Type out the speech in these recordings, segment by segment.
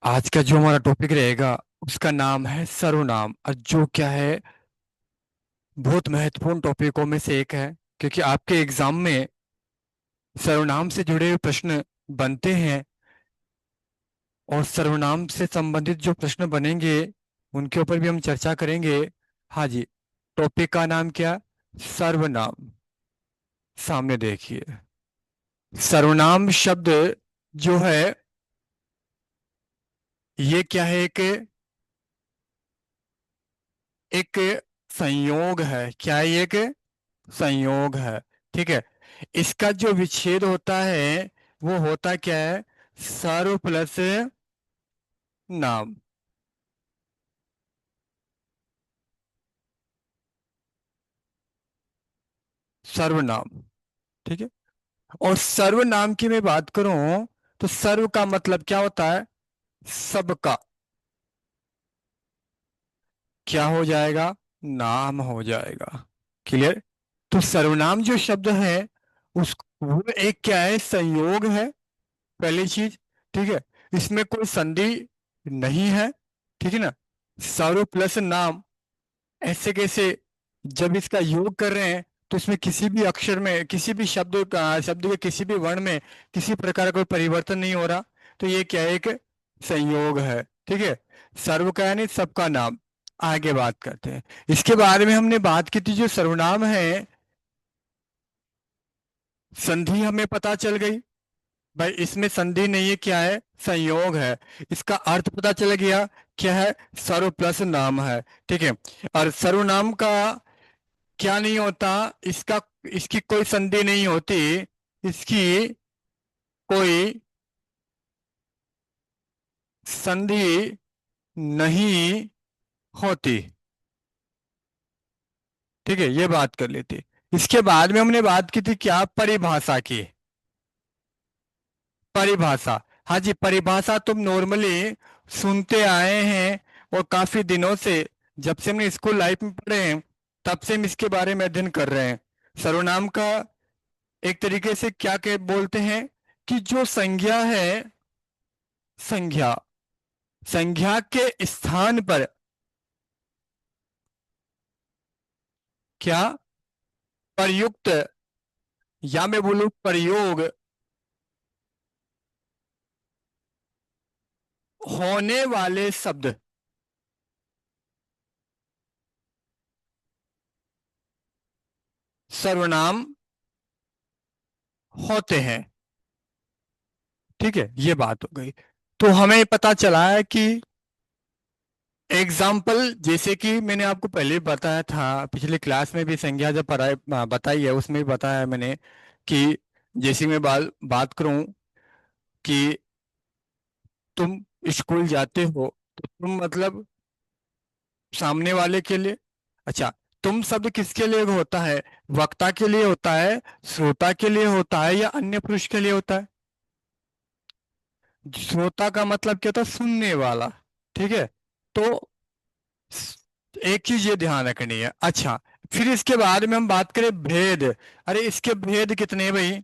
आज का जो हमारा टॉपिक रहेगा उसका नाम है सर्वनाम, और जो क्या है, बहुत महत्वपूर्ण टॉपिकों में से एक है। क्योंकि आपके एग्जाम में सर्वनाम से जुड़े हुए प्रश्न बनते हैं, और सर्वनाम से संबंधित जो प्रश्न बनेंगे उनके ऊपर भी हम चर्चा करेंगे। हाँ जी। टॉपिक का नाम क्या? सर्वनाम। सामने देखिए। सर्वनाम शब्द जो है, ये क्या है? एक संयोग है। क्या है? ये एक संयोग है। ठीक है। इसका जो विच्छेद होता है वो होता क्या है? सर्व प्लस नाम। सर्वनाम। ठीक है। और सर्वनाम की मैं बात करूं तो सर्व का मतलब क्या होता है? सबका। क्या हो जाएगा? नाम हो जाएगा। क्लियर? तो सर्वनाम जो शब्द है उस वो एक क्या है? संयोग है, पहली चीज। ठीक है। इसमें कोई संधि नहीं है। ठीक है ना? सर्व प्लस नाम, ऐसे कैसे? जब इसका योग कर रहे हैं तो इसमें किसी भी अक्षर में, किसी भी शब्द के किसी भी वर्ण में किसी प्रकार का कोई परिवर्तन नहीं हो रहा। तो ये क्या है? एक संयोग है। ठीक है। सर्व का यानी सबका नाम। आगे बात करते हैं। इसके बारे में हमने बात की थी, जो सर्वनाम है, संधि हमें पता चल गई। भाई इसमें संधि नहीं है, क्या है? संयोग है। इसका अर्थ पता चल गया, क्या है? सर्व प्लस नाम है। ठीक है। और सर्वनाम का क्या नहीं होता? इसका, इसकी कोई संधि नहीं होती। इसकी कोई संधि नहीं होती। ठीक है, ये बात कर लेते। इसके बाद में हमने बात की थी क्या? परिभाषा की। परिभाषा। हाँ जी, परिभाषा तुम नॉर्मली सुनते आए हैं, और काफी दिनों से, जब से हमने स्कूल लाइफ में पढ़े हैं तब से हम इसके बारे में अध्ययन कर रहे हैं। सर्वनाम का एक तरीके से क्या के बोलते हैं कि जो संज्ञा है, संज्ञा, संज्ञा के स्थान पर क्या प्रयुक्त, या मैं बोलूं प्रयोग होने वाले शब्द सर्वनाम होते हैं। ठीक है, ये बात हो गई। तो हमें पता चला है कि एग्जाम्पल, जैसे कि मैंने आपको पहले भी बताया था, पिछले क्लास में भी संज्ञा जब पढ़ाई बताई है उसमें भी बताया है मैंने, कि जैसे मैं बात करूं कि तुम स्कूल जाते हो, तो तुम मतलब सामने वाले के लिए। अच्छा, तुम शब्द किसके लिए होता है? वक्ता के लिए होता है, श्रोता के लिए होता है, या अन्य पुरुष के लिए होता है? श्रोता का मतलब क्या होता है? सुनने वाला। ठीक है। तो एक चीज ये ध्यान रखनी है। अच्छा, फिर इसके बाद में हम बात करें भेद। अरे इसके भेद कितने हैं भाई?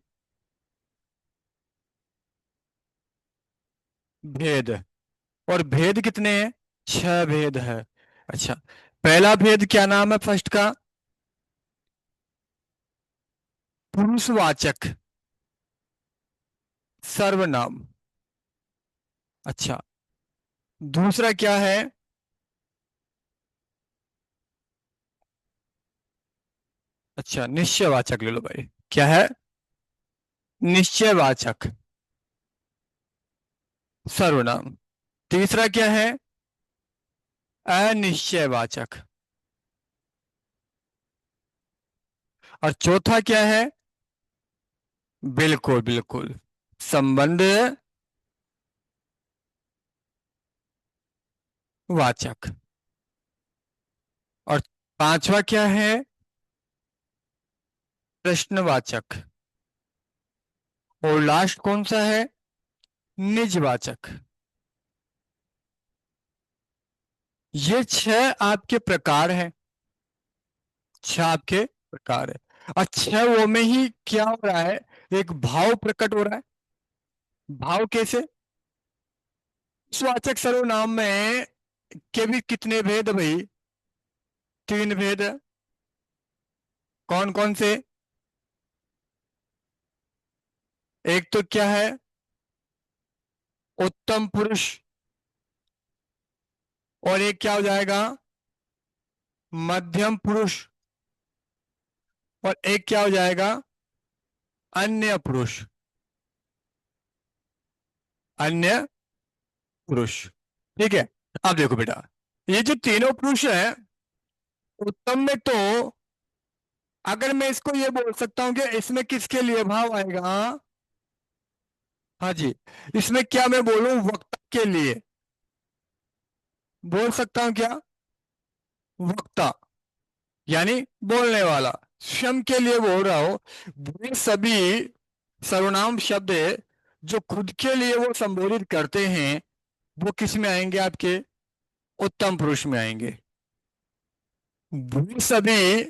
भेद। और भेद कितने हैं? छह भेद है। अच्छा, पहला भेद क्या नाम है फर्स्ट का? पुरुषवाचक सर्वनाम। अच्छा, दूसरा क्या है? अच्छा, निश्चयवाचक ले लो भाई। क्या है? निश्चयवाचक सर्वनाम। तीसरा क्या है? अनिश्चयवाचक। और चौथा क्या है? बिल्कुल बिल्कुल, संबंध वाचक। और पांचवा क्या है? प्रश्नवाचक। और लास्ट कौन सा है? निजवाचक। ये छह आपके प्रकार हैं। छह आपके प्रकार है। और छह वो में ही क्या हो रहा है? एक भाव प्रकट हो रहा है। भाव कैसे? पुरुषवाचक सर्वनाम में के भी कितने भेद भाई? तीन भेद है। कौन कौन से? एक तो क्या है? उत्तम पुरुष। और एक क्या हो जाएगा? मध्यम पुरुष। और एक क्या हो जाएगा? अन्य पुरुष। अन्य पुरुष। ठीक है। अब देखो बेटा, ये जो तीनों पुरुष है, उत्तम में तो अगर मैं इसको ये बोल सकता हूं कि इसमें किसके लिए भाव आएगा? हाँ जी। इसमें क्या मैं बोलूं, वक्ता के लिए बोल सकता हूं क्या? वक्ता यानी बोलने वाला, स्वयं के लिए बोल रहा हो। वे सभी सर्वनाम शब्द जो खुद के लिए वो संबोधित करते हैं, वो किस में आएंगे आपके? उत्तम पुरुष में आएंगे। वे सभी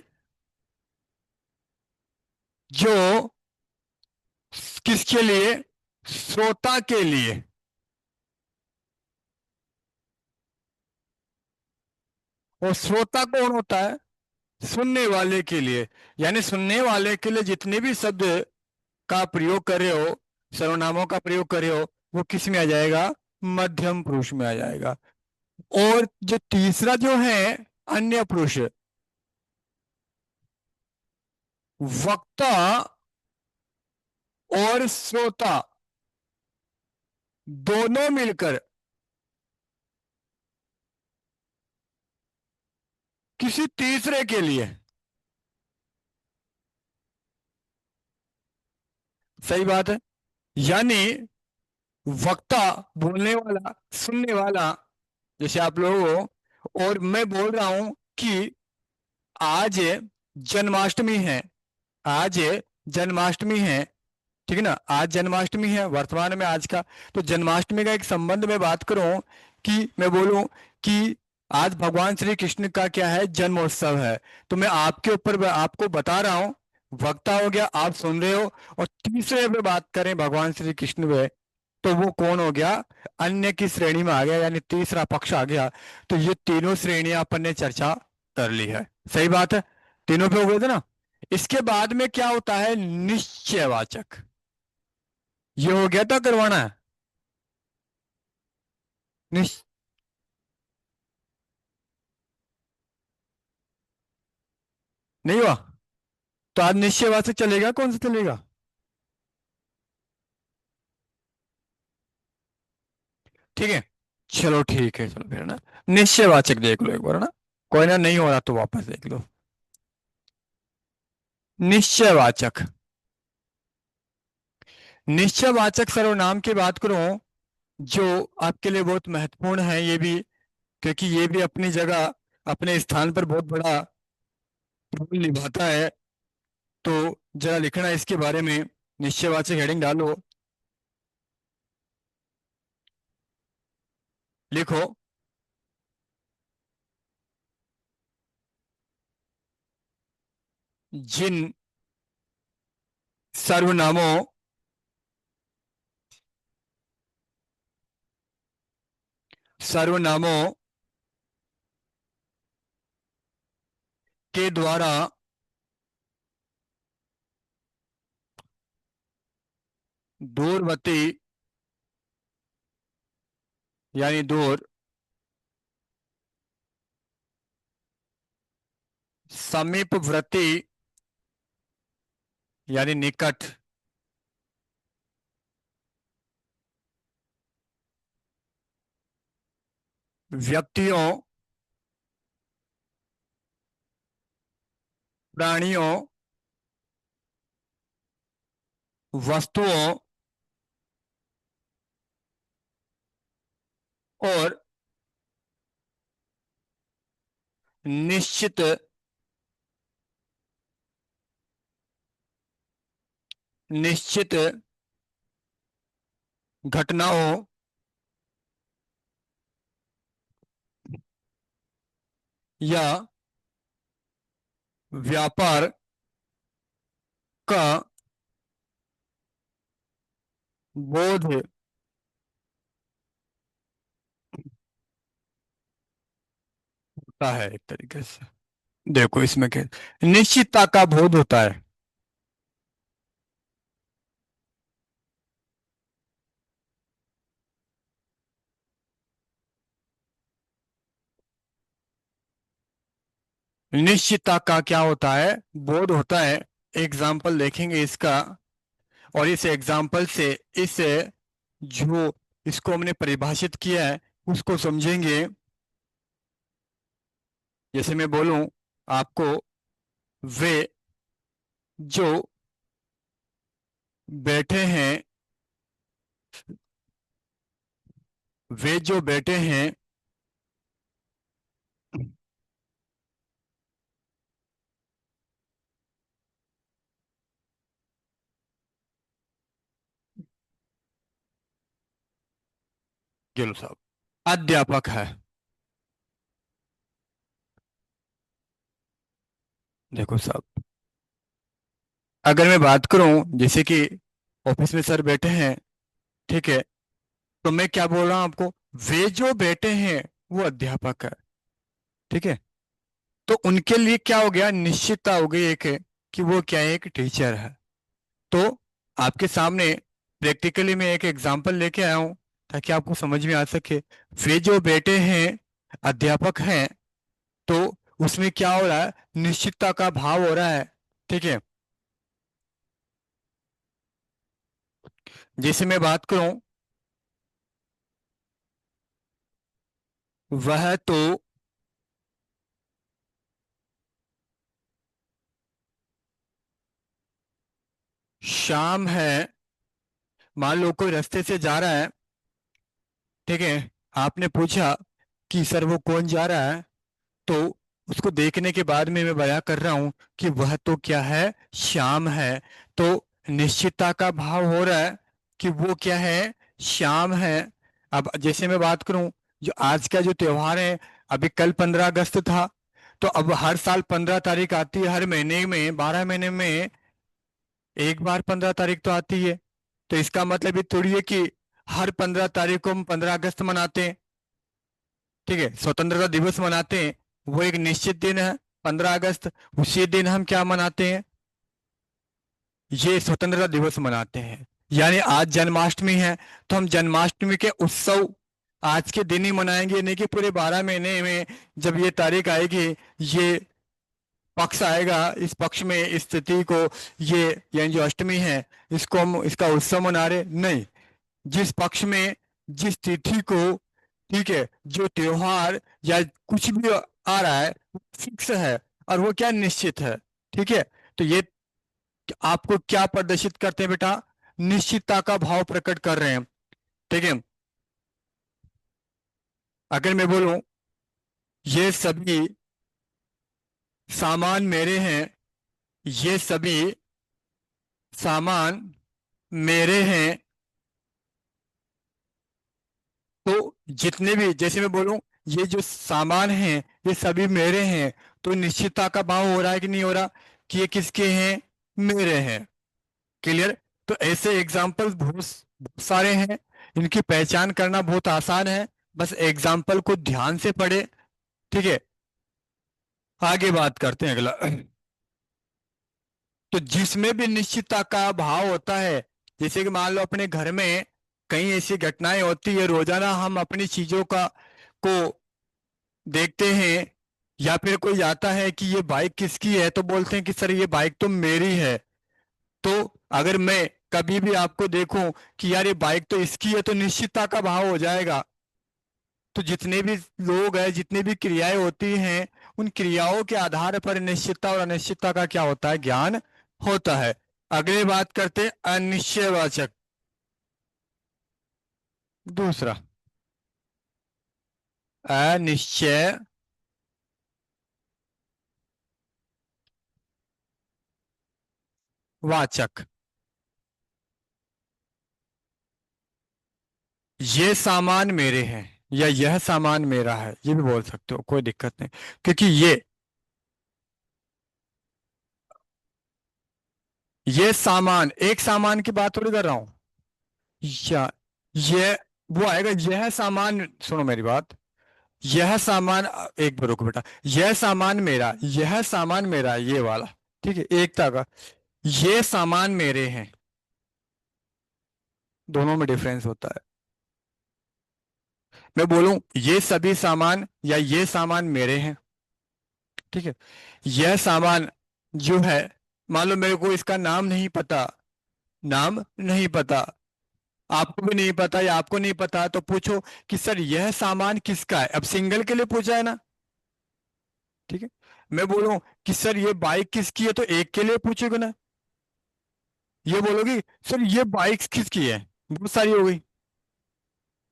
जो किसके लिए? श्रोता के लिए। और श्रोता कौन होता है? सुनने वाले के लिए। यानी सुनने वाले के लिए जितने भी शब्द का प्रयोग करे हो, सर्वनामों का प्रयोग करे हो, वो किस में आ जाएगा? मध्यम पुरुष में आ जाएगा। और जो तीसरा जो है, अन्य पुरुष, वक्ता और श्रोता दोनों मिलकर किसी तीसरे के लिए। सही बात है। यानी वक्ता बोलने वाला, सुनने वाला, जैसे आप लोग हो, और मैं बोल रहा हूं कि आज जन्माष्टमी है। आज जन्माष्टमी है। ठीक है ना, आज जन्माष्टमी है वर्तमान में आज का। तो जन्माष्टमी का एक संबंध में बात करूं, कि मैं बोलूं कि आज भगवान श्री कृष्ण का क्या है? जन्मोत्सव है। तो मैं आपके ऊपर आपको बता रहा हूं, वक्ता हो गया, आप सुन रहे हो। और तीसरे पे बात करें भगवान श्री कृष्ण पे, तो वो कौन हो गया? अन्य की श्रेणी में आ गया, यानी तीसरा पक्ष आ गया। तो ये तीनों श्रेणियां अपन ने चर्चा कर ली है। सही बात है। तीनों पे हो गए थे ना। इसके बाद में क्या होता है? निश्चयवाचक। ये हो गया था, करवाना है? निश्च नहीं हुआ? तो आज निश्चयवाचक चलेगा, कौन सा चलेगा? ठीक है। चलो ठीक है, चलो फिर ना निश्चयवाचक देख लो एक बार ना। कोई ना, नहीं हो रहा तो वापस देख लो। निश्चयवाचक। निश्चयवाचक सर्वनाम की बात करूं, जो आपके लिए बहुत महत्वपूर्ण है ये भी, क्योंकि ये भी अपनी जगह, अपने स्थान पर बहुत बड़ा रोल निभाता है। तो जरा लिखना इसके बारे में। निश्चयवाचक हेडिंग डालो। लिखो। जिन सर्वनामों सर्वनामों के द्वारा दूरवर्ती, यानी दूर, समीपवर्ती यानी निकट, व्यक्तियों, प्राणियों, वस्तुओं और निश्चित निश्चित घटनाओं या व्यापार का बोध होता है एक तरीके से। देखो इसमें क्या, निश्चितता का बोध होता है। निश्चितता का क्या होता है, बोध होता है। एग्जाम्पल देखेंगे इसका, और इस एग्जाम्पल से इस जो इसको हमने परिभाषित किया है उसको समझेंगे। जैसे मैं बोलूं आपको, वे जो बैठे हैं, वे जो बैठे हैं, गिलो साहब, अध्यापक है। देखो साहब, अगर मैं बात करूं जैसे कि ऑफिस में सर बैठे हैं, ठीक है, तो मैं क्या बोल रहा हूं आपको, वे जो बैठे हैं वो अध्यापक है। ठीक है, तो उनके लिए क्या हो गया, निश्चितता हो गई एक है कि वो क्या है, एक टीचर है। तो आपके सामने प्रैक्टिकली मैं एक एग्जांपल लेके आया हूं ताकि आपको समझ में आ सके। वे जो बैठे हैं अध्यापक हैं, तो उसमें क्या हो रहा है, निश्चितता का भाव हो रहा है। ठीक है, जैसे मैं बात करूं, वह तो शाम है। मान लो कोई रास्ते से जा रहा है, ठीक है, आपने पूछा कि सर वो कौन जा रहा है, तो उसको देखने के बाद में मैं बयां कर रहा हूं कि वह तो क्या है, शाम है। तो निश्चितता का भाव हो रहा है कि वो क्या है, शाम है। अब जैसे मैं बात करूं, जो आज का जो त्योहार है, अभी कल 15 अगस्त था, तो अब हर साल 15 तारीख आती है, हर महीने में 12 महीने में एक बार 15 तारीख तो आती है। तो इसका मतलब ये थोड़ी है कि हर 15 तारीख को हम 15 अगस्त मनाते हैं। ठीक है, स्वतंत्रता दिवस मनाते हैं, वो एक निश्चित दिन है 15 अगस्त। उसी दिन हम क्या मनाते हैं, ये स्वतंत्रता दिवस मनाते हैं। यानी आज जन्माष्टमी है, तो हम जन्माष्टमी के उत्सव आज के दिन ही मनाएंगे, नहीं कि पूरे 12 महीने में जब ये तारीख आएगी, ये पक्ष आएगा, इस पक्ष में इस तिथि को, ये यानी जो अष्टमी है, इसको हम इसका उत्सव मना रहे नहीं। जिस पक्ष में जिस तिथि को, ठीक है, जो त्योहार या कुछ भी आ रहा है फिक्स है, और वो क्या निश्चित है। ठीक है, तो ये आपको क्या प्रदर्शित करते हैं बेटा, निश्चितता का भाव प्रकट कर रहे हैं। ठीक है, अगर मैं बोलूं ये सभी सामान मेरे हैं, ये सभी सामान मेरे हैं, तो जितने भी, जैसे मैं बोलूं ये जो सामान हैं ये सभी मेरे हैं, तो निश्चितता का भाव हो रहा है कि नहीं हो रहा, कि ये किसके हैं, मेरे हैं। क्लियर। तो ऐसे एग्जाम्पल बहुत सारे हैं, इनकी पहचान करना बहुत आसान है, बस एग्जाम्पल को ध्यान से पढ़े। ठीक है, आगे बात करते हैं अगला। तो जिसमें भी निश्चितता का भाव होता है, जैसे कि मान लो अपने घर में कई ऐसी घटनाएं होती है, रोजाना हम अपनी चीजों का को देखते हैं, या फिर कोई आता है कि ये बाइक किसकी है, तो बोलते हैं कि सर ये बाइक तो मेरी है। तो अगर मैं कभी भी आपको देखूं कि यार ये बाइक तो इसकी है, तो निश्चितता का भाव हो जाएगा। तो जितने भी लोग हैं, जितनी भी क्रियाएं होती हैं, उन क्रियाओं के आधार पर निश्चितता और अनिश्चितता का क्या होता है, ज्ञान होता है। अगली बात करते हैं अनिश्चयवाचक। दूसरा, अनिश्चयवाचक, ये सामान मेरे हैं या यह सामान मेरा है, ये भी बोल सकते हो, कोई दिक्कत नहीं। क्योंकि ये सामान, एक सामान की बात थोड़ी कर रहा हूं, या ये वो आएगा, यह सामान, सुनो मेरी बात, यह सामान, एक बार रुको बेटा, यह सामान मेरा, यह सामान मेरा, ये वाला, ठीक है, एकता का, ये सामान मेरे हैं, दोनों में डिफरेंस होता है। मैं बोलूं ये सभी सामान या ये सामान मेरे हैं, ठीक है, यह सामान जो है, मान लो मेरे को इसका नाम नहीं पता, नाम नहीं पता, आपको भी नहीं पता या आपको नहीं पता, तो पूछो कि सर यह सामान किसका है, अब सिंगल के लिए पूछा है ना, ठीक है। मैं बोलूं कि सर ये बाइक किसकी है, तो एक के लिए पूछोगे ना। ये बोलोगी सर ये बाइक किसकी है, बहुत सारी हो गई,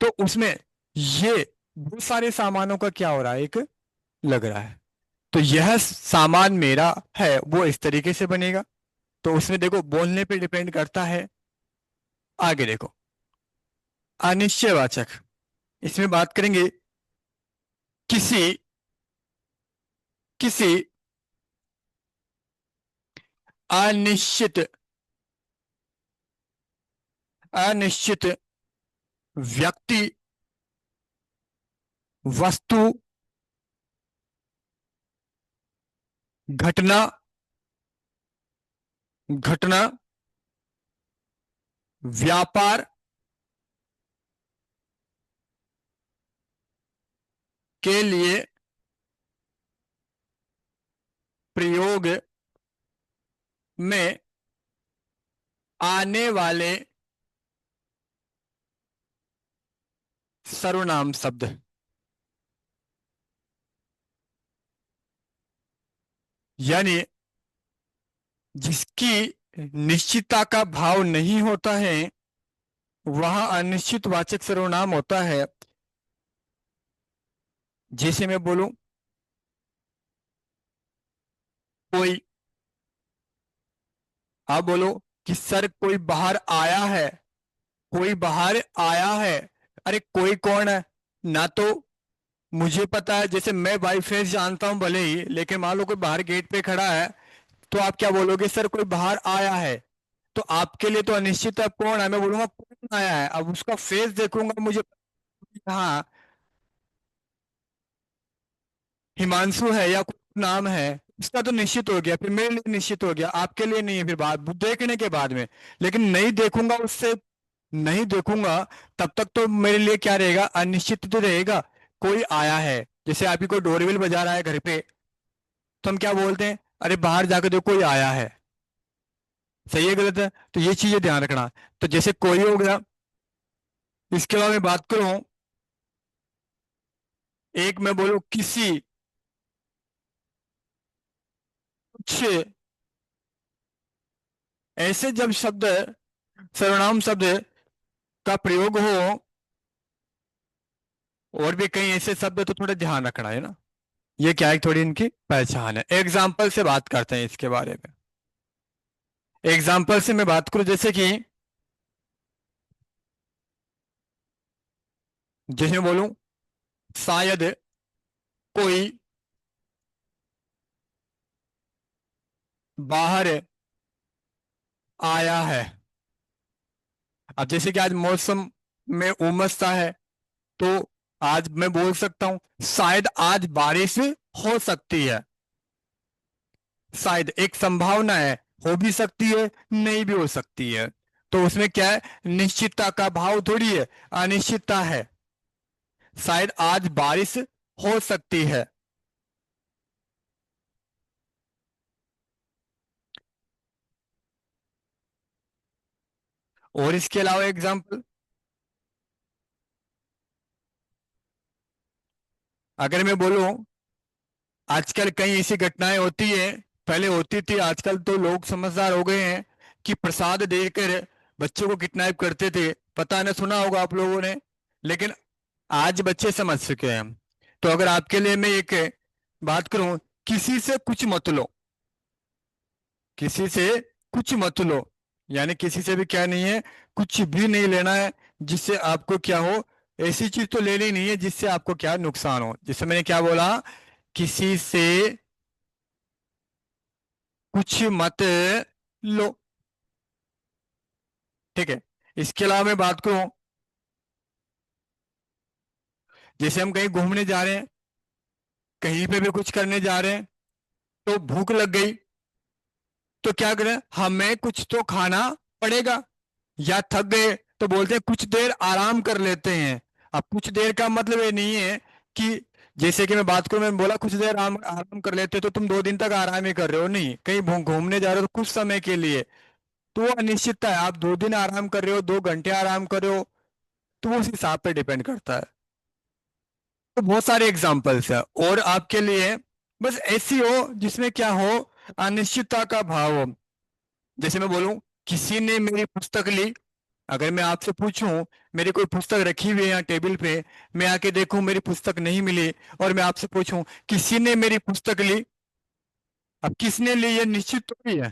तो उसमें ये बहुत सारे सामानों का क्या हो रहा है, एक लग रहा है। तो यह सामान मेरा है, वो इस तरीके से बनेगा। तो उसमें देखो बोलने पे डिपेंड करता है। आगे देखो, अनिश्चयवाचक, इसमें बात करेंगे किसी, किसी अनिश्चित, अनिश्चित व्यक्ति, वस्तु, घटना, घटना, व्यापार के लिए प्रयोग में आने वाले सर्वनाम शब्द। यानी जिसकी निश्चितता का भाव नहीं होता है वह अनिश्चित वाचक सर्वनाम होता है। जैसे मैं बोलूं कोई, आप बोलो कि सर कोई बाहर आया है, कोई बाहर आया है, अरे कोई कौन है, ना तो मुझे पता है, जैसे मैं बाई फेस जानता हूं भले ही, लेकिन मान लो कोई बाहर गेट पे खड़ा है, तो आप क्या बोलोगे, सर कोई बाहर आया है। तो आपके लिए तो अनिश्चित है कौन है, मैं बोलूंगा कौन आया है, अब उसका फेस देखूंगा मुझे, हाँ हिमांशु है या कोई नाम है, इसका तो निश्चित हो गया, फिर मेरे लिए निश्चित हो गया, आपके लिए नहीं है, फिर बाद देखने के बाद में। लेकिन नहीं देखूंगा उससे, नहीं देखूंगा, तब तक तो मेरे लिए क्या रहेगा, अनिश्चित तो रहेगा। कोई आया है, जैसे आपकी कोई डोरबेल बजा रहा है घर पे, तो हम क्या बोलते हैं, अरे बाहर जाकर देखो कोई आया है, सही है गलत है, तो ये चीजें ध्यान रखना। तो जैसे कोई हो गया, इसके अलावा मैं बात करूं, एक मैं बोलूं किसी, कुछ, ऐसे जब शब्द, सर्वनाम शब्द का प्रयोग हो, और भी कई ऐसे शब्द, तो थोड़ा ध्यान रखना है ना। ये क्या है, थोड़ी इनकी पहचान है। एग्जाम्पल से बात करते हैं इसके बारे में। एग्जाम्पल से मैं बात करूं, जैसे कि, जैसे बोलूं शायद कोई बाहर आया है। अब जैसे कि आज मौसम में उमस सा है, तो आज मैं बोल सकता हूं शायद आज बारिश हो सकती है। शायद एक संभावना है, हो भी सकती है, नहीं भी हो सकती है। तो उसमें क्या है, निश्चितता का भाव थोड़ी है, अनिश्चितता है। शायद आज बारिश हो सकती है। और इसके अलावा एग्जाम्पल, अगर मैं बोलूं आजकल कई ऐसी घटनाएं होती है, पहले होती थी, आजकल तो लोग समझदार हो गए हैं कि प्रसाद देकर बच्चों को किडनैप करते थे, पता नहीं सुना होगा आप लोगों ने, लेकिन आज बच्चे समझ चुके हैं। तो अगर आपके लिए मैं एक बात करूं, किसी से कुछ मत लो, किसी से कुछ मत लो, यानी किसी से भी क्या नहीं है, कुछ भी नहीं लेना है, जिससे आपको क्या हो, ऐसी चीज तो लेनी नहीं है जिससे आपको क्या नुकसान हो। जिससे मैंने क्या बोला, किसी से कुछ मत लो, ठीक है। इसके अलावा मैं बात करूं, जैसे हम कहीं घूमने जा रहे हैं, कहीं पे भी कुछ करने जा रहे हैं, तो भूख लग गई, तो क्या करें, हमें कुछ तो खाना पड़ेगा। या थक गए तो बोलते हैं कुछ देर आराम कर लेते हैं। अब कुछ देर का मतलब ये नहीं है कि, जैसे कि मैं बात करूं, मैं बोला कुछ देर आराम आराम कर लेते, तो तुम 2 दिन तक आराम ही कर रहे हो, नहीं, कहीं घूमने जा रहे हो तो कुछ समय के लिए, तो वो अनिश्चितता है। आप 2 दिन आराम कर रहे हो, 2 घंटे आराम कर रहे हो, तो वो उस हिसाब पे डिपेंड करता है। तो बहुत सारे एग्जाम्पल्स है, और आपके लिए बस ऐसी हो जिसमें क्या हो, अनिश्चितता का भाव हो। जैसे मैं बोलूं, किसी ने मेरी पुस्तक ली, अगर मैं आपसे पूछूं, मेरी कोई पुस्तक रखी हुई है यहाँ टेबल पे, मैं आके देखूं मेरी पुस्तक नहीं मिली, और मैं आपसे पूछूं किसी ने मेरी पुस्तक ली, अब किसने ली ये निश्चित तो नहीं है।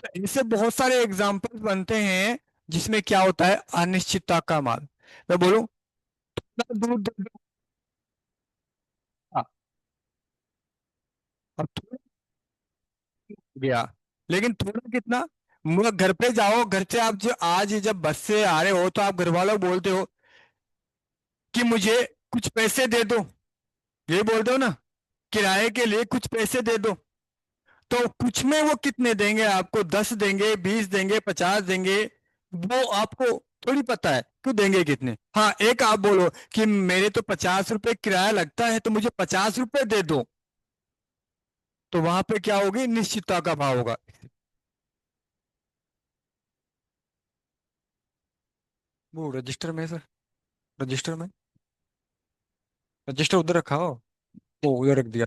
तो ऐसे बहुत सारे एग्जाम्पल्स बनते हैं जिसमें क्या होता है, अनिश्चितता का माल। मैं बोलूं, "थोड़ा दूध दे दो।" हाँ, अब थोड़ा गया, लेकिन थोड़ा कितना, घर पे जाओ, घर से आप जो आज जब बस से आ रहे हो, तो आप घर वालों को बोलते हो कि मुझे कुछ पैसे दे दो, ये बोलते हो ना, किराए के लिए कुछ पैसे दे दो। तो कुछ में वो कितने देंगे आपको, 10 देंगे, 20 देंगे, 50 देंगे, वो आपको थोड़ी पता है क्यों देंगे कितने। हाँ, एक आप बोलो कि मेरे तो 50 रुपए किराया लगता है, तो मुझे 50 रुपए दे दो, तो वहां पे क्या होगी, निश्चितता का भाव होगा। वो रजिस्टर में सर, रजिस्टर में, रजिस्टर उधर रखा हो, वो उधर रख दिया।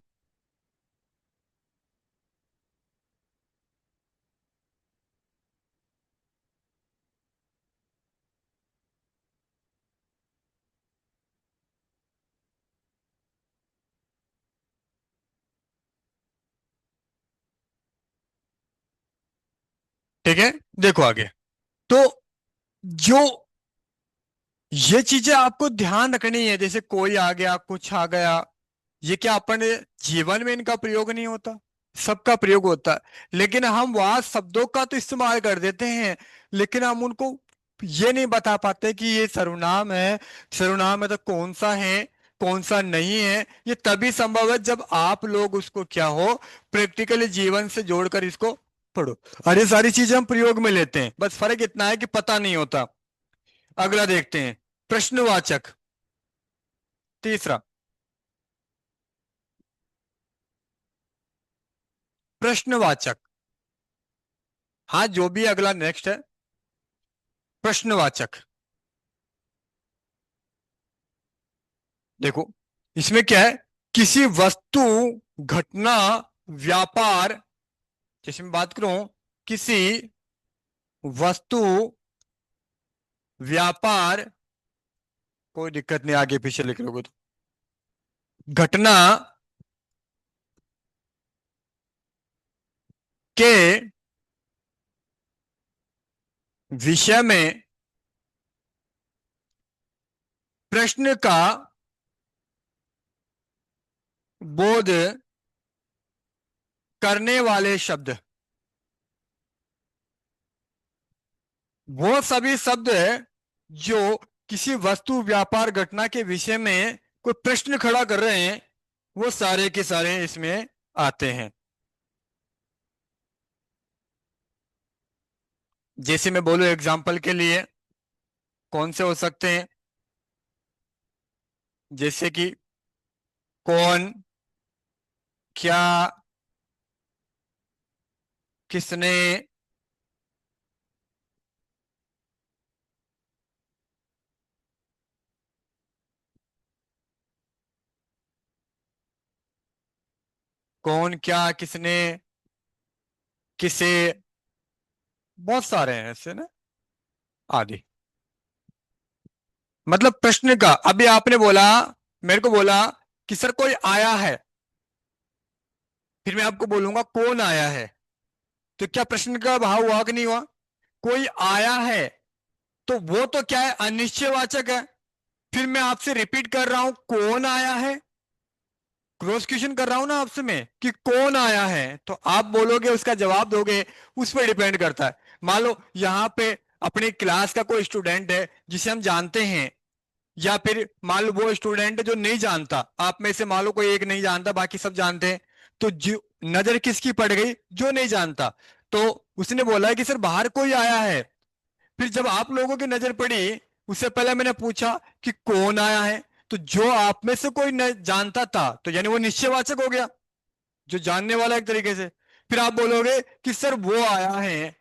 ठीक है, देखो आगे। तो जो ये चीजें आपको ध्यान रखनी है, जैसे कोई आ गया, कुछ आ गया, ये क्या अपन जीवन में इनका प्रयोग नहीं होता, सबका प्रयोग होता है। लेकिन हम वहां शब्दों का तो इस्तेमाल कर देते हैं, लेकिन हम उनको ये नहीं बता पाते कि ये सर्वनाम है, सर्वनाम है तो कौन सा है, कौन सा नहीं है। ये तभी संभव है जब आप लोग उसको क्या हो, प्रैक्टिकली जीवन से जोड़कर इसको पढ़ो। और ये सारी चीजें हम प्रयोग में लेते हैं, बस फर्क इतना है कि पता नहीं होता। अगला देखते हैं, प्रश्नवाचक। तीसरा, प्रश्नवाचक। हाँ, जो भी अगला नेक्स्ट है, प्रश्नवाचक। देखो, इसमें क्या है, किसी वस्तु, घटना, व्यापार, जैसे मैं बात करूं, किसी वस्तु, व्यापार, कोई दिक्कत नहीं, आगे पीछे लिख लोगे तो, घटना के विषय में प्रश्न का बोध करने वाले शब्द, वो सभी शब्द है जो किसी वस्तु, व्यापार, घटना के विषय में कोई प्रश्न खड़ा कर रहे हैं, वो सारे के सारे इसमें आते हैं। जैसे मैं बोलूं एग्जाम्पल के लिए, कौन से हो सकते हैं, जैसे कि कौन, क्या, किसने, कौन, क्या, किसने, किसे, बहुत सारे हैं ऐसे ना, आदि। मतलब प्रश्न का, अभी आपने बोला, मेरे को बोला कि सर कोई आया है, फिर मैं आपको बोलूंगा कौन आया है, तो क्या प्रश्न का भाव हुआ कि नहीं हुआ। कोई आया है, तो वो तो क्या है, अनिश्चयवाचक है। फिर मैं आपसे रिपीट कर रहा हूं, कौन आया है, क्रॉस क्वेश्चन कर रहा हूं ना आपसे मैं कि कौन आया है, तो आप बोलोगे, उसका जवाब दोगे, उस पर डिपेंड करता है। मान लो यहाँ पे अपनी क्लास का कोई स्टूडेंट है जिसे हम जानते हैं, या फिर मान लो वो स्टूडेंट जो नहीं जानता, आप में से मान लो कोई एक नहीं जानता, बाकी सब जानते हैं, तो जो नजर किसकी पड़ गई, जो नहीं जानता, तो उसने बोला कि सर बाहर कोई आया है। फिर जब आप लोगों की नजर पड़ी, उससे पहले मैंने पूछा कि कौन आया है, तो जो आप में से कोई न जानता था, तो यानी वो निश्चयवाचक हो गया, जो जानने वाला एक तरीके से। फिर आप बोलोगे कि सर वो आया है,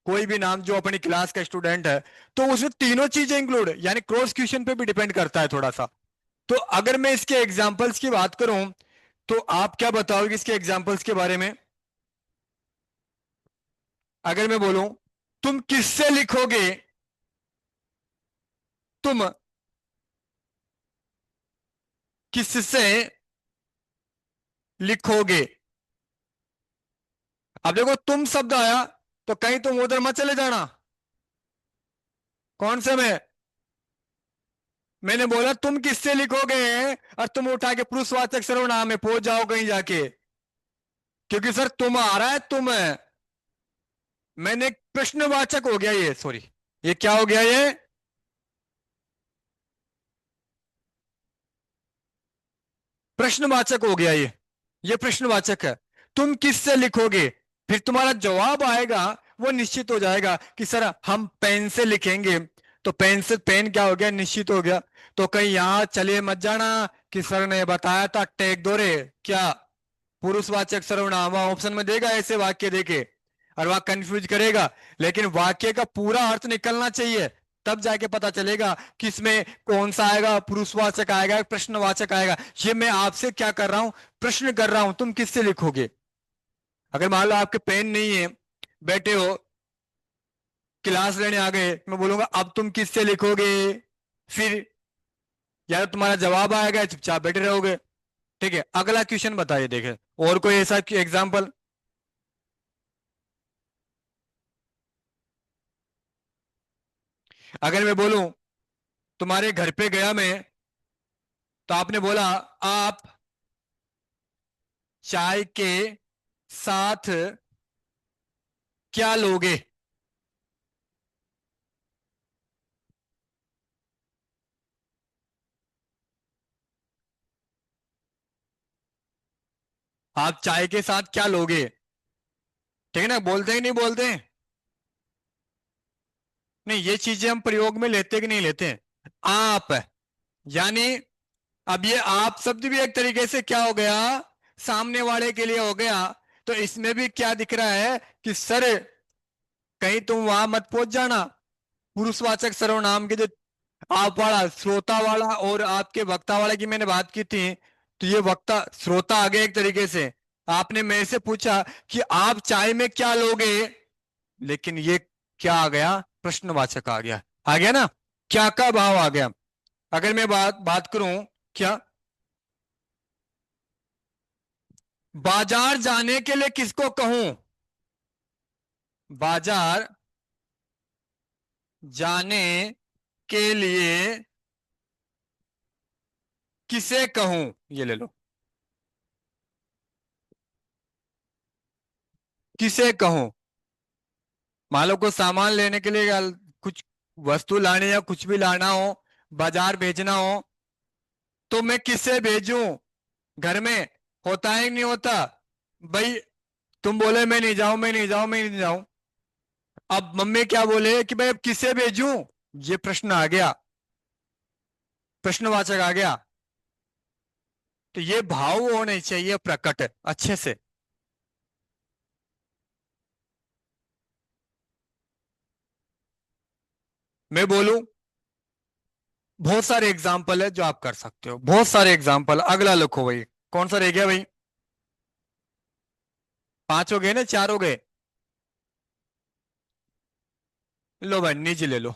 कोई भी नाम जो अपनी क्लास का स्टूडेंट है, तो उसमें तीनों चीजें इंक्लूड, यानी क्रॉस क्वेश्चन पे भी डिपेंड करता है थोड़ा सा। तो अगर मैं इसके एग्जांपल्स की बात करूं, तो आप क्या बताओगे इसके एग्जांपल्स के बारे में? अगर मैं बोलूं, तुम किससे लिखोगे, तुम किससे लिखोगे। अब देखो तुम शब्द आया, तो कहीं तुम उधर मत चले जाना। कौन से में? मैंने बोला तुम किससे लिखोगे, और तुम उठा के पुरुषवाचक सर्वनाम में पहुंच जाओ कहीं जाके, क्योंकि सर तुम आ रहा है, तुम है। मैंने प्रश्नवाचक हो गया ये, सॉरी, ये क्या हो गया ये? प्रश्नवाचक हो गया ये प्रश्नवाचक है। तुम किससे लिखोगे, फिर तुम्हारा जवाब आएगा, वो निश्चित हो जाएगा कि सर हम पेन से लिखेंगे। तो पेन से, पेन क्या हो गया, निश्चित हो गया। तो कहीं यहां चले मत जाना कि सर ने बताया था टेक दो रे, क्या पुरुषवाचक सर्वनाम ऑप्शन में देगा ऐसे वाक्य देके, और वह कंफ्यूज करेगा। लेकिन वाक्य का पूरा अर्थ निकलना चाहिए, तब जाके पता चलेगा कि इसमें कौन सा आएगा, पुरुषवाचक आएगा, प्रश्नवाचक आएगा। ये मैं आपसे क्या कर रहा हूं, प्रश्न कर रहा हूं, तुम किससे लिखोगे। अगर मान लो आपके पेन नहीं है, बैठे हो, क्लास लेने आ गए, मैं बोलूंगा अब तुम किससे लिखोगे, फिर या तो तुम्हारा जवाब आएगा या चुपचाप बैठे रहोगे। ठीक है, अगला क्वेश्चन बताइए, देखे और कोई ऐसा एग्जाम्पल। अगर मैं बोलूं, तुम्हारे घर पे गया मैं, तो आपने बोला आप चाय के साथ क्या लोगे। आप चाय के साथ क्या लोगे, ठीक है ना, बोलते हैं कि नहीं बोलते हैं? नहीं, ये चीजें हम प्रयोग में लेते कि नहीं लेते हैं? आप, यानी अब ये आप शब्द भी एक तरीके से क्या हो गया, सामने वाले के लिए हो गया। तो इसमें भी क्या दिख रहा है कि सर कहीं तुम वहां मत पहुंच जाना। पुरुषवाचक सर्वनाम के जो आप वाला, श्रोता वाला और आपके वक्ता वाले की मैंने बात की थी, तो ये वक्ता श्रोता आ गया एक तरीके से। आपने मेरे से पूछा कि आप चाय में क्या लोगे, लेकिन ये क्या आ गया, प्रश्नवाचक आ गया ना, क्या का भाव आ गया। अगर मैं बात बात करूं, क्या बाजार जाने के लिए किसको कहूं, बाजार जाने के लिए किसे कहूं, ये ले लो, किसे कहूं। मान लो कुछ सामान लेने के लिए, कुछ वस्तु लाने या कुछ भी लाना हो, बाजार भेजना हो, तो मैं किससे भेजूं, घर में होता है कि नहीं होता? भाई तुम बोले मैं नहीं जाऊं, मैं नहीं जाऊं, मैं नहीं जाऊं, अब मम्मी क्या बोले कि भाई अब किससे भेजूं, ये प्रश्न आ गया, प्रश्नवाचक आ गया। तो ये भाव होने चाहिए प्रकट अच्छे से। मैं बोलूं, बहुत सारे एग्जाम्पल है जो आप कर सकते हो, बहुत सारे एग्जाम्पल। अगला लिखो भाई, कौन सा रह गया भाई? 5 हो गए ना, 4 हो गए। लो भाई निज ले लो,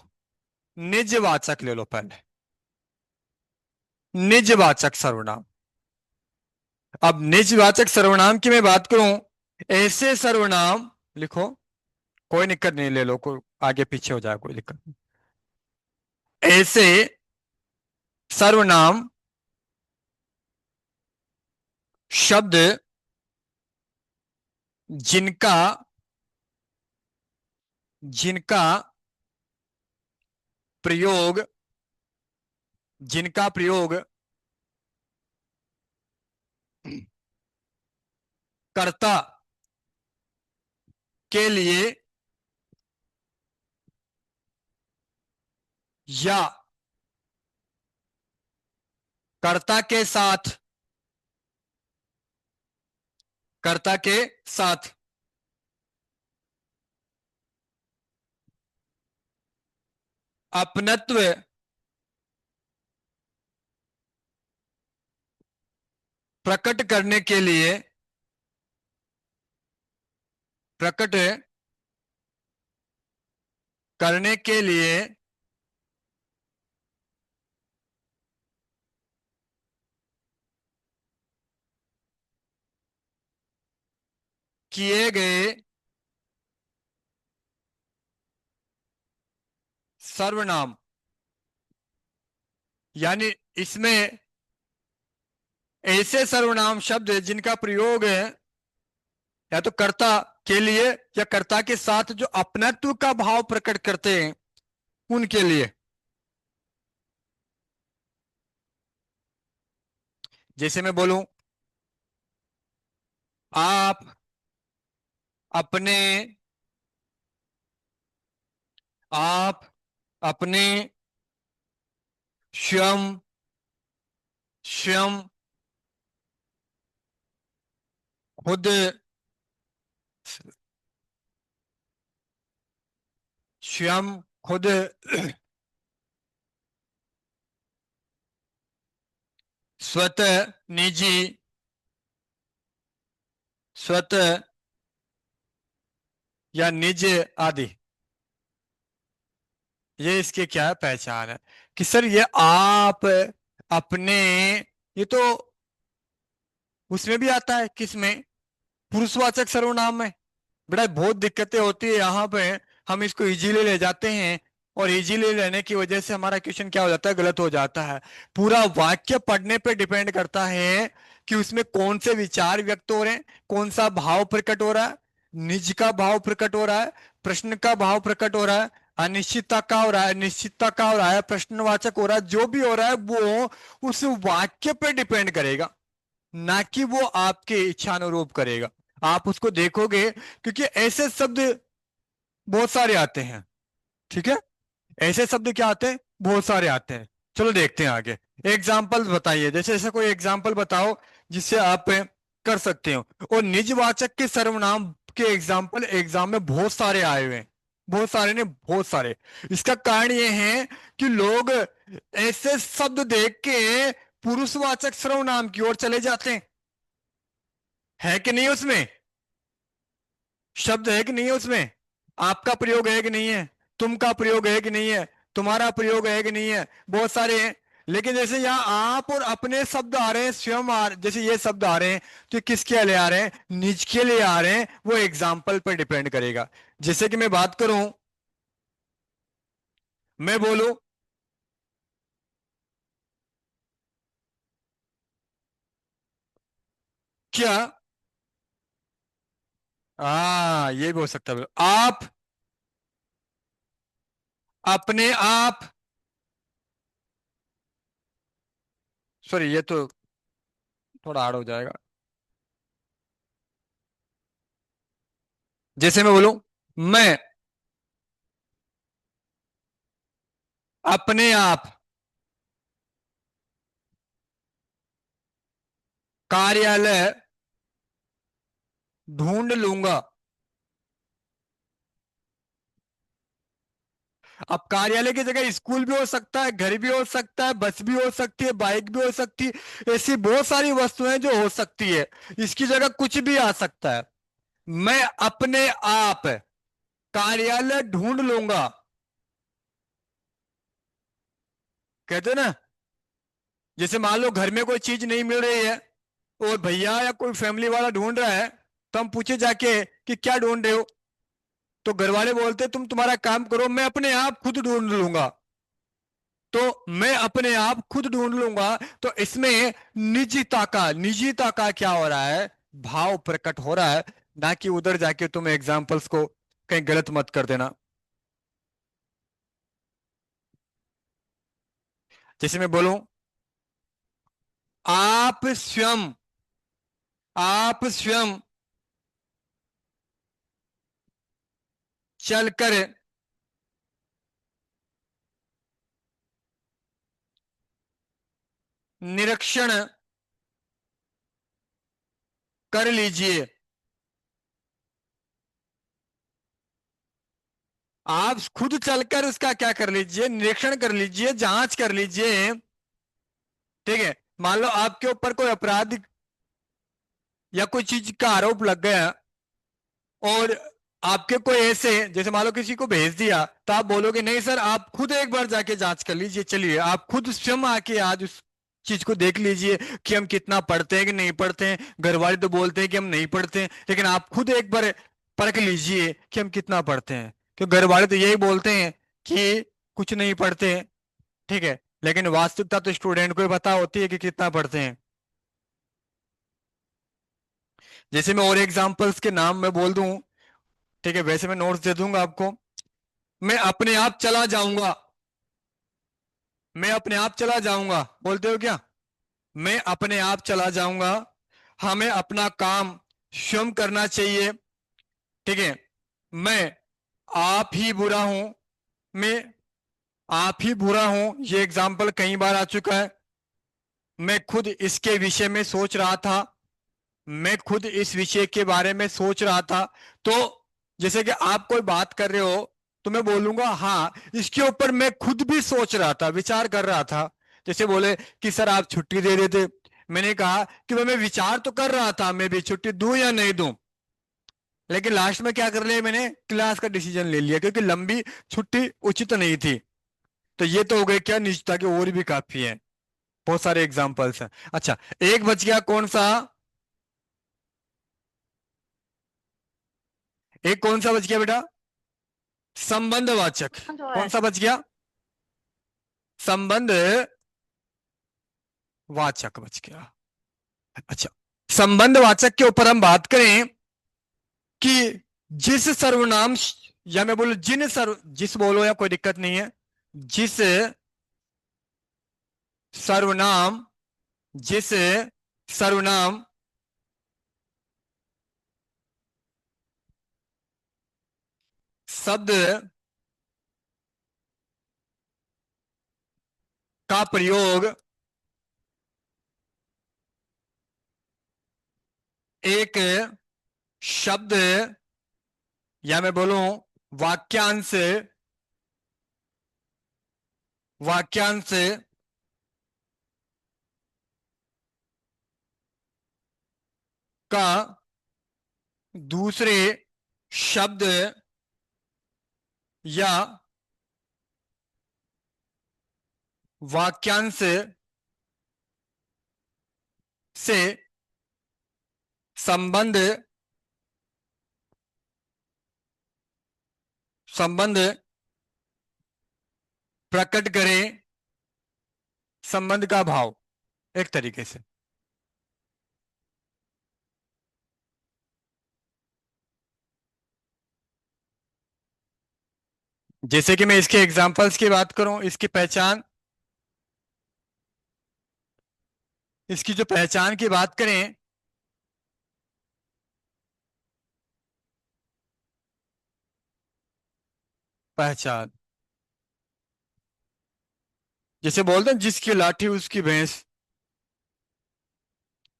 निजवाचक ले लो पहले, निजवाचक सर्वनाम। अब निजवाचक सर्वनाम की मैं बात करूं, ऐसे सर्वनाम लिखो, कोई दिक्कत नहीं, ले लो, कोई आगे पीछे हो जाए कोई दिक्कत नहीं। ऐसे सर्वनाम शब्द जिनका जिनका प्रयोग जिनका प्रयोग कर्ता के लिए या कर्ता के साथ, कर्ता के साथ अपनत्व प्रकट करने के लिए, प्रकट करने के लिए किए गए सर्वनाम। यानी इसमें ऐसे सर्वनाम शब्द जिनका प्रयोग है या तो कर्ता के लिए या कर्ता के साथ जो अपनत्व का भाव प्रकट करते हैं उनके लिए। जैसे मैं बोलूं, आप अपने, आप अपने स्वयं, स्वयं खुद, स्वयं खुद स्वतः निजी, स्वतः या निज आदि, ये इसके क्या है पहचान है कि सर ये आप अपने, ये तो उसमें भी आता है, किसमें, पुरुषवाचक सर्वनाम में। बेटा बहुत दिक्कतें होती है यहाँ पे, हम इसको इजीली ले जाते हैं और इजीली लेने की वजह से हमारा क्वेश्चन क्या हो जाता है, गलत हो जाता है। पूरा वाक्य पढ़ने पे डिपेंड करता है कि उसमें कौन से विचार व्यक्त हो रहे हैं, कौन सा भाव प्रकट हो रहा है, निज का भाव प्रकट हो रहा है, प्रश्न का भाव प्रकट हो रहा है, अनिश्चितता का हो रहा है, निश्चितता का हो रहा है, प्रश्नवाचक हो रहा है, जो भी हो रहा है वो उस वाक्य पे डिपेंड करेगा, ना कि वो आपके इच्छानुरूप करेगा। आप उसको देखोगे क्योंकि ऐसे शब्द बहुत सारे आते हैं, ठीक है, ऐसे शब्द क्या आते हैं, बहुत सारे आते हैं। चलो देखते हैं आगे। एग्जाम्पल बताइए, जैसे ऐसे कोई एग्जाम्पल बताओ जिससे आप कर सकते हो। और निजवाचक के सर्वनाम के एग्जाम्पल एग्जाम में बहुत सारे आए हुए हैं, बहुत सारे ने, बहुत सारे। इसका कारण ये है कि लोग ऐसे शब्द देख के पुरुषवाचक सर्वनाम की ओर चले जाते हैं। है कि नहीं उसमें, शब्द है कि नहीं है उसमें, आपका प्रयोग है कि नहीं है, तुम का प्रयोग है कि नहीं है, तुम्हारा प्रयोग है कि नहीं है, बहुत सारे हैं। लेकिन जैसे यहाँ आप और अपने शब्द आ रहे हैं, स्वयं जैसे ये शब्द आ रहे हैं, तो ये किसके लिए आ रहे हैं, निज के लिए आ रहे हैं, वो एग्जाम्पल पर डिपेंड करेगा। जैसे कि मैं बात करूं, मैं बोलूं क्या, ये भी हो सकता है, आप अपने आप, सॉरी ये तो थोड़ा हार्ड हो जाएगा। जैसे मैं बोलूं, मैं अपने आप कार्यालय ढूंढ लूंगा। अब कार्यालय की जगह स्कूल भी हो सकता है, घर भी हो सकता है, बस भी हो सकती है, बाइक भी हो सकती है, ऐसी बहुत सारी वस्तुएं जो हो सकती है, इसकी जगह कुछ भी आ सकता है। मैं अपने आप कार्यालय ढूंढ लूंगा, कहते हैं ना। जैसे मान लो घर में कोई चीज नहीं मिल रही है और भैया या कोई फैमिली वाला ढूंढ रहा है, तो हम पूछे जाके कि क्या ढूंढ रहे हो, तो घर वाले बोलते तुम तुम्हारा काम करो, मैं अपने आप खुद ढूंढ लूंगा। तो मैं अपने आप खुद ढूंढ लूंगा, तो इसमें निजता का, निजता का क्या हो रहा है, भाव प्रकट हो रहा है, ना कि उधर जाके तुम एग्जाम्पल्स को कहीं गलत मत कर देना। जैसे मैं बोलूं, आप स्वयं, आप स्वयं चलकर निरीक्षण कर लीजिए। आप खुद चलकर उसका क्या कर लीजिए, निरीक्षण कर लीजिए, जांच कर लीजिए। ठीक है, मान लो आपके ऊपर कोई अपराध या कोई चीज का आरोप लग गया, और आपके कोई ऐसे, जैसे मान लो किसी को भेज दिया, तो आप बोलोगे नहीं सर, आप खुद एक बार जाके जांच कर लीजिए, चलिए आप खुद स्वयं आके आज उस चीज को देख लीजिए कि हम कितना पढ़ते हैं कि नहीं पढ़ते हैं। घर वाले तो बोलते हैं कि हम नहीं पढ़ते हैं, लेकिन आप खुद एक बार परख लीजिए कि हम कितना पढ़ते हैं, क्योंकि घर वाले तो यही बोलते हैं कि कुछ नहीं पढ़ते हैं। ठीक है, लेकिन वास्तविकता तो स्टूडेंट को ही पता होती है कि कितना पढ़ते हैं। जैसे मैं और एग्जांपल्स के नाम मैं बोल दूं, ठीक है, वैसे मैं नोट्स दे दूंगा आपको। मैं अपने आप चला जाऊंगा, मैं अपने आप चला जाऊंगा, बोलते हो क्या? मैं अपने आप चला जाऊंगा, हमें अपना काम स्वयं करना चाहिए। ठीक है, मैं आप ही बुरा हूं, मैं आप ही बुरा हूं, ये एग्जाम्पल कई बार आ चुका है। मैं खुद इसके विषय में सोच रहा था, मैं खुद इस विषय के बारे में सोच रहा था। तो जैसे कि आप कोई बात कर रहे हो, तो मैं बोलूंगा हाँ, इसके ऊपर मैं खुद भी सोच रहा था, विचार कर रहा था। जैसे बोले कि सर आप छुट्टी दे देते, मैंने कहा कि मैं विचार तो कर रहा था मैं भी छुट्टी दूं या नहीं दूं, लेकिन लास्ट में क्या कर लिया, मैंने क्लास का डिसीजन ले लिया, क्योंकि लंबी छुट्टी उचित नहीं थी। तो ये तो हो गए क्या, निजता के और भी काफी है, बहुत सारे एग्जाम्पल्स हैं। अच्छा, एक बच गया, कौन सा? एक कौन सा बच गया बेटा? संबंधवाचक। कौन सा बच गया? संबंध वाचक बच गया। अच्छा, संबंधवाचक के ऊपर हम बात करें कि जिस सर्वनाम, या मैं बोलूं जिन सर्व, जिस बोलो या कोई दिक्कत नहीं है, जिस सर्वनाम, जिस सर्वनाम शब्द का प्रयोग एक शब्द, या मैं बोलूं वाक्यांश, वाक्यांश का दूसरे शब्द या वाक्यांश से संबंध, संबंध प्रकट करें, संबंध का भाव, एक तरीके से। जैसे कि मैं इसके एग्जांपल्स की बात करूं, इसकी पहचान, इसकी जो पहचान की बात करें, पहचान, जैसे बोलते हैं जिसकी लाठी उसकी भैंस,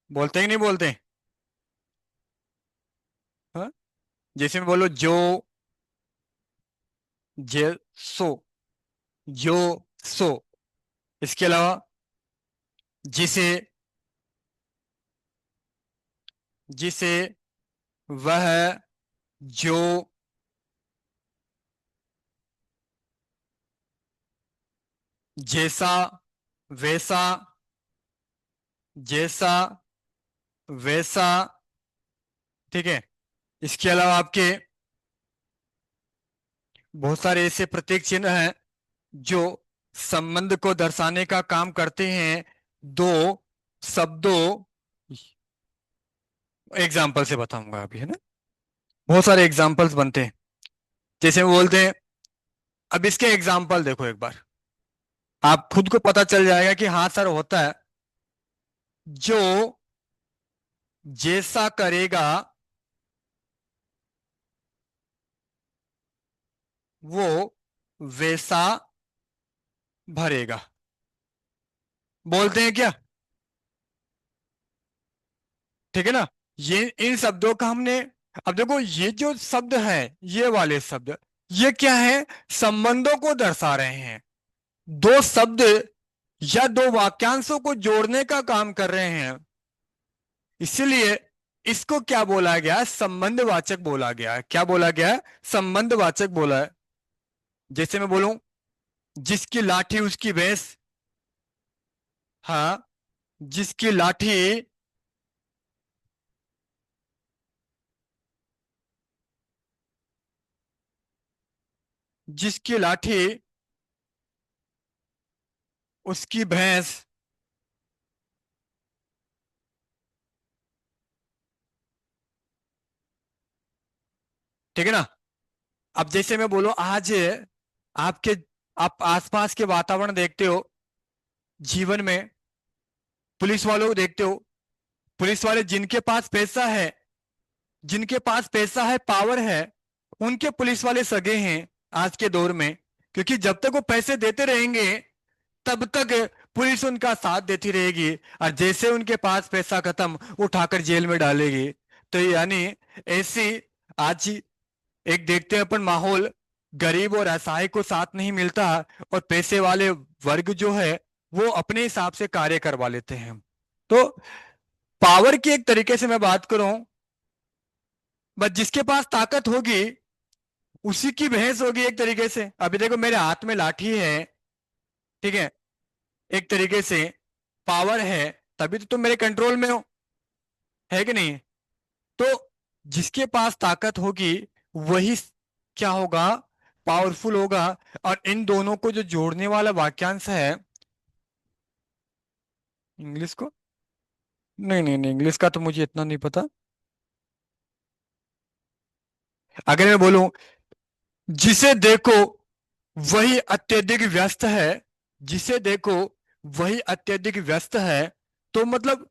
बोलते हैं कि नहीं बोलते? हाँ, जैसे मैं बोलो जो, जे, सो, जो, सो। इसके अलावा जिसे, जिसे, वह, जो, जैसा, वैसा, जैसा, वैसा। ठीक है, इसके अलावा आपके बहुत सारे ऐसे प्रतीक चिन्ह हैं जो संबंध को दर्शाने का काम करते हैं, दो शब्दों, एग्जाम्पल से बताऊंगा अभी, है ना? बहुत सारे एग्जाम्पल्स बनते हैं, जैसे वो बोलते हैं, अब इसके एग्जाम्पल देखो एक बार। आप खुद को पता चल जाएगा कि हाँ सर होता है। जो जैसा करेगा वो वैसा भरेगा। बोलते हैं क्या? ठीक है ना? ये इन शब्दों का हमने, अब देखो ये जो शब्द है, ये वाले शब्द, ये क्या है? संबंधों को दर्शा रहे हैं। दो शब्द या दो वाक्यांशों को जोड़ने का काम कर रहे हैं। इसलिए इसको क्या बोला गया है? संबंधवाचक बोला गया है। क्या बोला गया है? संबंधवाचक बोला है। जैसे मैं बोलूं, जिसकी लाठी उसकी भैंस। हाँ, जिसकी लाठी, जिसकी लाठी उसकी भैंस। ठीक है ना? अब जैसे मैं बोलूं, आज आपके, आप आसपास के वातावरण देखते हो, जीवन में पुलिस वालों को देखते हो। पुलिस वाले जिनके पास पैसा है, जिनके पास पैसा है, पावर है, उनके पुलिस वाले सगे हैं आज के दौर में। क्योंकि जब तक वो पैसे देते रहेंगे, तब तक पुलिस उनका साथ देती रहेगी। और जैसे उनके पास पैसा खत्म, उठाकर जेल में डालेगी। तो यानी ऐसी आज एक देखते हैं अपन माहौल, गरीब और असहाय को साथ नहीं मिलता, और पैसे वाले वर्ग जो है वो अपने हिसाब से कार्य करवा लेते हैं। तो पावर की एक तरीके से मैं बात करूं, बस जिसके पास ताकत होगी उसी की भैंस होगी एक तरीके से। अभी देखो मेरे हाथ में लाठी है, ठीक है, एक तरीके से पावर है, तभी तो तुम मेरे कंट्रोल में हो, है कि नहीं? तो जिसके पास ताकत होगी वही क्या होगा? पावरफुल होगा। और इन दोनों को जो जोड़ने वाला वाक्यांश है, इंग्लिश को, नहीं नहीं नहीं, इंग्लिश का तो मुझे इतना नहीं पता। अगर मैं बोलूं, जिसे देखो वही अत्यधिक व्यस्त है, जिसे देखो वही अत्यधिक व्यस्त है, तो मतलब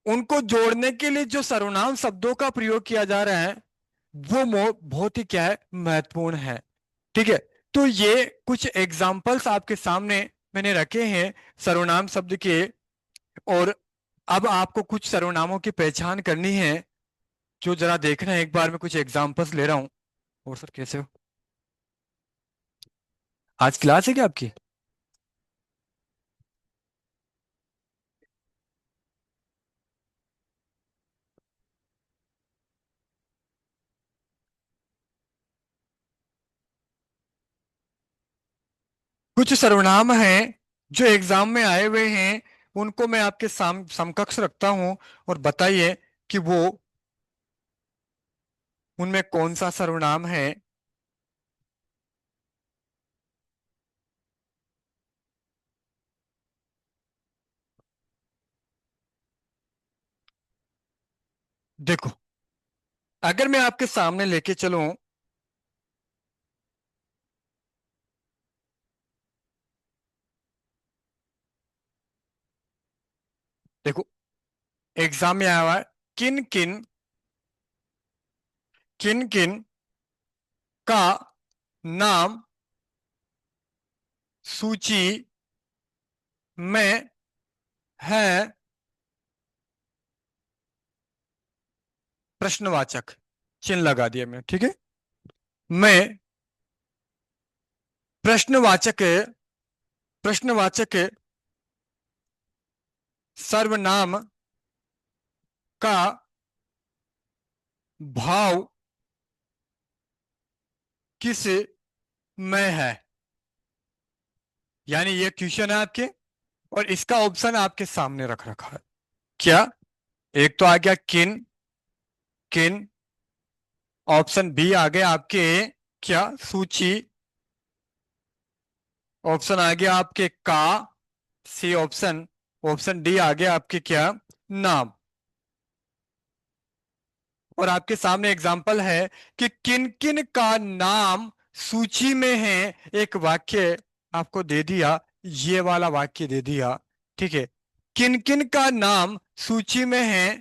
उनको जोड़ने के लिए जो सर्वनाम शब्दों का प्रयोग किया जा रहा है वो बहुत ही क्या है, महत्वपूर्ण है। ठीक है? तो ये कुछ एग्जाम्पल्स आपके सामने मैंने रखे हैं सर्वनाम शब्द के। और अब आपको कुछ सर्वनामों की पहचान करनी है, जो जरा देखना है। एक बार मैं कुछ एग्जाम्पल्स ले रहा हूँ। और सर कैसे हो? आज क्लास है क्या आपकी? कुछ सर्वनाम हैं जो एग्जाम में आए हुए हैं, उनको मैं आपके समकक्ष रखता हूं। और बताइए कि वो, उनमें कौन सा सर्वनाम है। देखो, अगर मैं आपके सामने लेके चलूं, देखो एग्जाम में आया हुआ है, किन किन, किन किन का नाम सूची में है प्रश्नवाचक। चिन्ह लगा दिया मैंने, ठीक है। मैं प्रश्नवाचक, प्रश्नवाचक सर्वनाम का भाव किस में है? यानी ये क्वेश्चन है आपके, और इसका ऑप्शन आपके सामने रख रखा है। क्या? एक तो आ गया किन, किन। ऑप्शन बी आ गया आपके क्या? सूची। ऑप्शन आ गया आपके का, सी ऑप्शन। ऑप्शन डी आ गया आपके क्या? नाम। और आपके सामने एग्जाम्पल है कि किन किन का नाम सूची में है, एक वाक्य आपको दे दिया, ये वाला वाक्य दे दिया, ठीक है। किन किन का नाम सूची में है,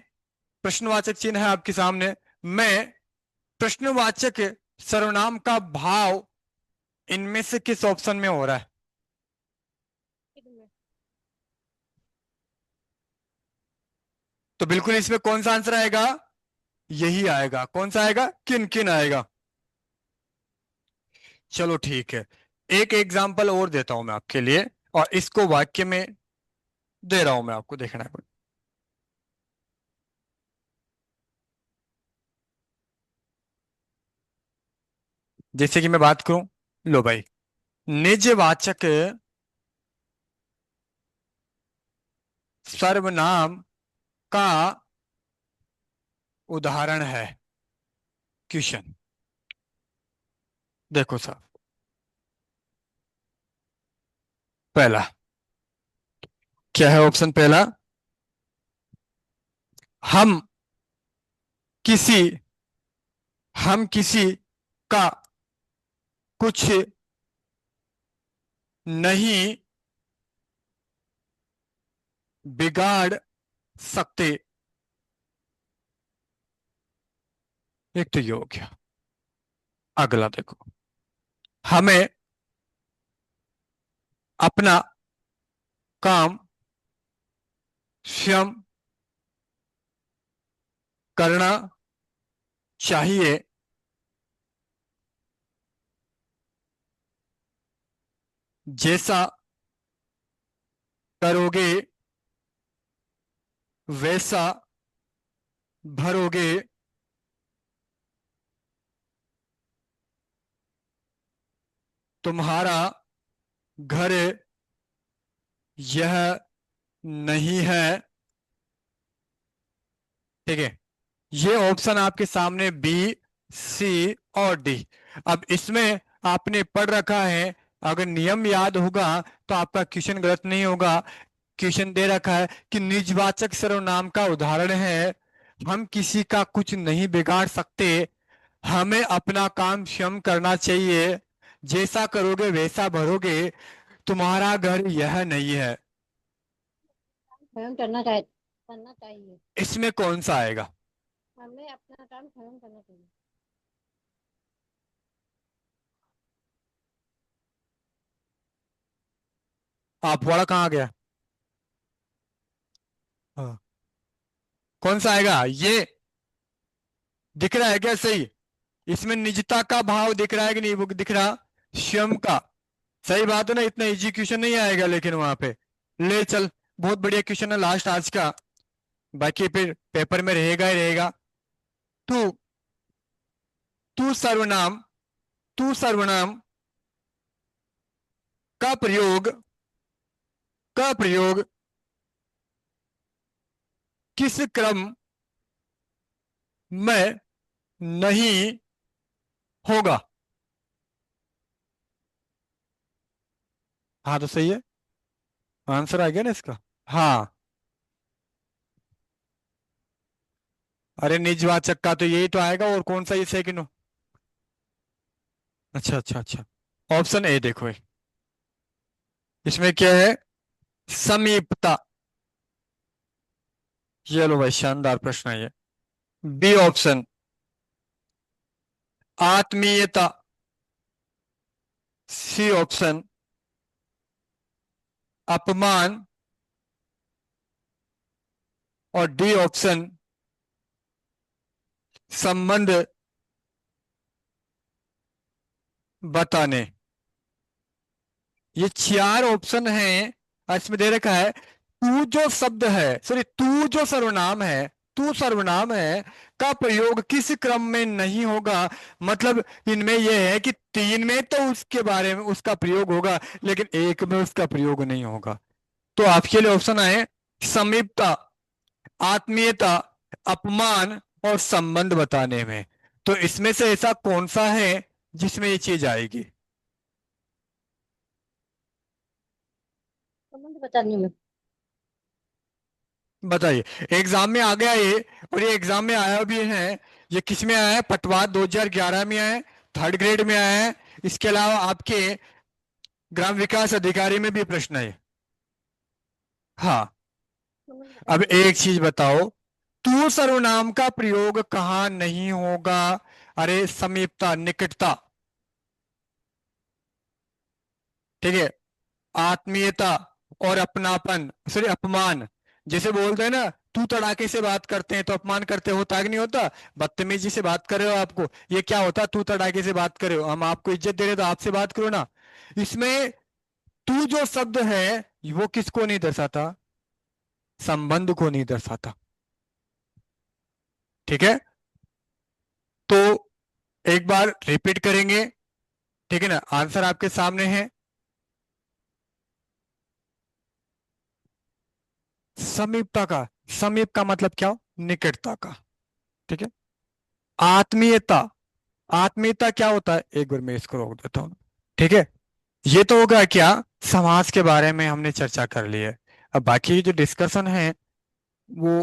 प्रश्नवाचक चिन्ह है आपके सामने। मैं प्रश्नवाचक सर्वनाम का भाव इनमें से किस ऑप्शन में हो रहा है? तो बिल्कुल इसमें कौन सा आंसर आएगा? यही आएगा। कौन सा आएगा? किन किन आएगा। चलो ठीक है, एक एग्जाम्पल और देता हूं मैं आपके लिए, और इसको वाक्य में दे रहा हूं मैं आपको, देखना है। जैसे कि मैं बात करूं, लो भाई, निजवाचक सर्वनाम का उदाहरण है क्वेश्चन। देखो साहब, पहला क्या है? ऑप्शन पहला, हम किसी हम किसी का कुछ नहीं बिगाड़ सकते। एक तो ये हो गया। अगला देखो, हमें अपना काम स्वयं करना चाहिए, जैसा करोगे वैसा भरोगे। तुम्हारा घर यह नहीं है, ठीक है। ये ऑप्शन आपके सामने बी, सी और डी। अब इसमें आपने पढ़ रखा है, अगर नियम याद होगा तो आपका क्वेश्चन गलत नहीं होगा। क्वेश्चन दे रखा है कि निजवाचक सर्वनाम का उदाहरण है, हम किसी का कुछ नहीं बिगाड़ सकते, हमें अपना काम स्वयं करना चाहिए, जैसा करोगे वैसा भरोगे, तुम्हारा घर यह नहीं है। स्वयं करना चाहिए। इसमें कौन सा आएगा? हमें अपना काम स्वयं करना चाहिए। आप वाला कहाँ गया? हाँ, कौन सा आएगा ये? दिख रहा है क्या सही? इसमें निजता का भाव दिख रहा है कि नहीं वो दिख रहा? स्वयं का। सही बात है ना, इतना इजी क्वेश्चन नहीं आएगा लेकिन वहां पे। ले चल, बहुत बढ़िया क्वेश्चन है लास्ट आज का, बाकी फिर पेपर में रहेगा ही रहेगा। तू तू सर्वनाम तू सर्वनाम का प्रयोग किस क्रम में नहीं होगा? हाँ तो सही है, आंसर आ गया ना इसका। हाँ, अरे निजवाचक का तो यही तो आएगा, और कौन सा ये सेकंड हो? अच्छा अच्छा अच्छा, ऑप्शन ए देखो, इसमें क्या है? समीपता। ये लो भाई, शानदार प्रश्न है ये। बी ऑप्शन, आत्मीयता। सी ऑप्शन, अपमान। और डी ऑप्शन, संबंध बताने। ये चार ऑप्शन हैं, और इसमें दे रखा है तू जो शब्द है, सॉरी तू जो सर्वनाम है, तू सर्वनाम है का प्रयोग किस क्रम में नहीं होगा। मतलब इनमें यह है कि तीन में तो उसके बारे में उसका प्रयोग होगा, लेकिन एक में उसका प्रयोग नहीं होगा। तो आपके लिए ऑप्शन आए, समीपता, आत्मीयता, अपमान और संबंध बताने में। तो इसमें से ऐसा कौन सा है जिसमें ये चीज आएगी? संबंध बताने में। बताइए। एग्जाम में आ गया ये, और ये एग्जाम में आया भी है। ये किस में आया है? पटवार 2011 में आया है, थर्ड ग्रेड में आया है। इसके अलावा आपके ग्राम विकास अधिकारी में भी प्रश्न है। हाँ। समझ अब बताइए। एक चीज बताओ, तू सर्वनाम का प्रयोग कहाँ नहीं होगा? अरे समीपता, निकटता, ठीक है, आत्मीयता और अपनापन, सॉरी अपमान। जैसे बोलते हैं ना, तू तड़ाके से बात करते हैं तो अपमान करते होता कि नहीं होता? बदतमीजी से बात कर रहे हो आपको, ये क्या होता? तू तड़ाके से बात कर रहे हो, हम आपको इज्जत दे रहे हो तो आपसे बात करो ना। इसमें तू जो शब्द है वो किसको नहीं दर्शाता? संबंध को नहीं दर्शाता। ठीक है, तो एक बार रिपीट करेंगे, ठीक है ना? आंसर आपके सामने है। समीपता का, समीप का मतलब क्या? निकटता का। ठीक है। आत्मीयता, आत्मीयता क्या होता है? एक बार मैं इसको रोक देता हूँ। ठीक है, ये तो होगा क्या, समाज के बारे में हमने चर्चा कर ली है। अब बाकी जो डिस्कशन है वो